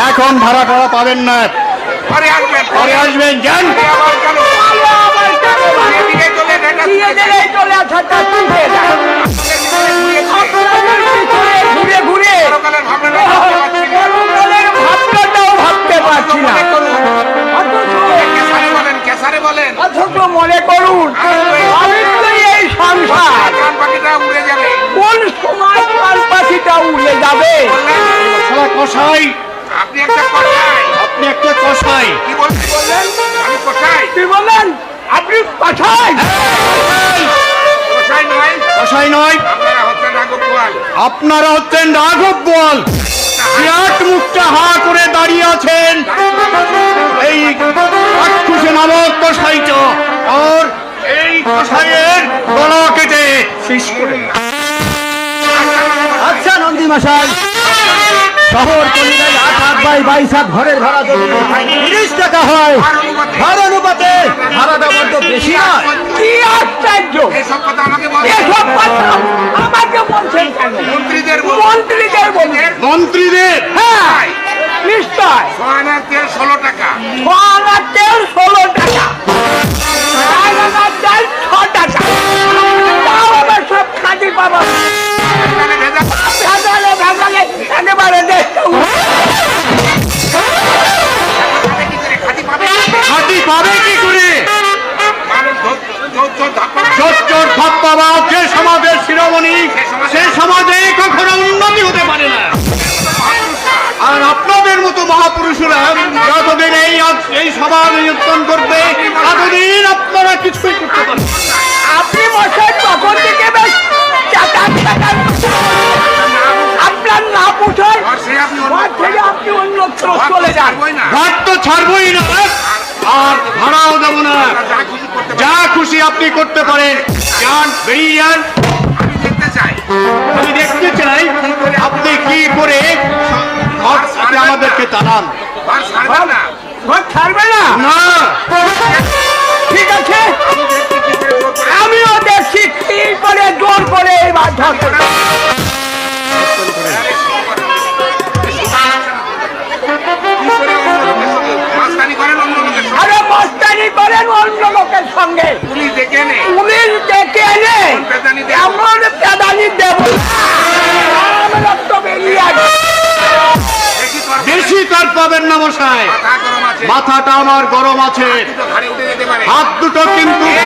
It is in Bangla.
এখন ভাড়া টাড়া পাবেন না, পরে আসবেন। যান মনে করুন এই সংসার উড়ে যাবে, কোন সময় কাল পাখিটা উড়ে যাবে। কষাই, আপনি একটা কষাই, আপনি একটা কষাই। কি বললেন? আমি কষাই। কি বললেন? আপনি কষাই? কষাই নয়, কষাই নয়, আপনারা হচ্ছেন রাঘব গোয়াল। আপনারা হচ্ছেন রাঘব গোয়াল। বিরাট মুখটা হা করে দাঁড়িয়ে আছেন এই চাক্ষুষে নামক কষাইটা, আর এই কষাইয়ের গলা কেটে শেষ করে। আচ্ছা নন্দী মশাই, শহর কলিকায় 8/22 ঘরের ভাড়া যদি 30 টাকা হয়, ভাড়া অনুপাতে ভাড়াটা বড্ড বেশি নয়? কি আশ্চর্য! এসব কথা আমাকে বলেন। এসব কথা আমাকে বলছেন কেন? মন্ত্রীদের মন্ত্রীদের বলছেন? মন্ত্রীদের? হ্যাঁ, নিশ্চয়। সোয়ানের তেল 16 টাকা, সোয়ানের তেল 16 টাকা, রায়নার ডাল 6 টাকা। তাও আবার সব খাঁটি পাবা। এখানে ভেজা ভেজালে ভেজালে একেবারে দেশটা কি করে খাঁটি পাবে? খাঁটি পাবে কি করে? মানুষ চোর ধাপ্পা চোর ধাপ্পাবাজ যে সমাজের শিরোমণি, সে সমাজে কখনো উন্নতি হতে পারে না। আর আপনাদের মতো মহাপুরুষরা যতদিন এই সমাজ নিয়ন্ত্রণ করবে, ততদিন আপনারা কিছুই করতে পারবেন। আপনি মশাই তখন থেকে বেশ আপনার না পুষায় থেকে আপনি অন্যত্র চলে যান। ঘাট তো ছাড়বই না, আর ভাড়াও দেবো না। যা খুশি আপনি করতে পারেন, যান, বেরিয়ে যান। আমি দেখতে চাই। আমি দেখতে চাই আপনি কি করে আপনি আমাদেরকে জানান। আর ছাড়বেন না। ঘর ছাড়বে না? না, ঠিক আছে, আমিও দেখছি কি করে জোর করে এবার ধরতে। মাস্তানি করেন অন্য লোকের সঙ্গে। আরে মস্তানি করেন অন্য লোকের সঙ্গে। পুলিশ ডেকে এনে পুলিশ ডেকে এনে পেদানি দেব। এমন পেদানি দেব আমরা তো বেরিয়ে আসবো। বেশি তর্ক বেশি তার পাবেন না মশাই। মাথা গরম আছে, মাথাটা আমার গরম আছে, দুটো ঘাড়ে উঠে যেতে পারে। হাত দুটো কিন্তু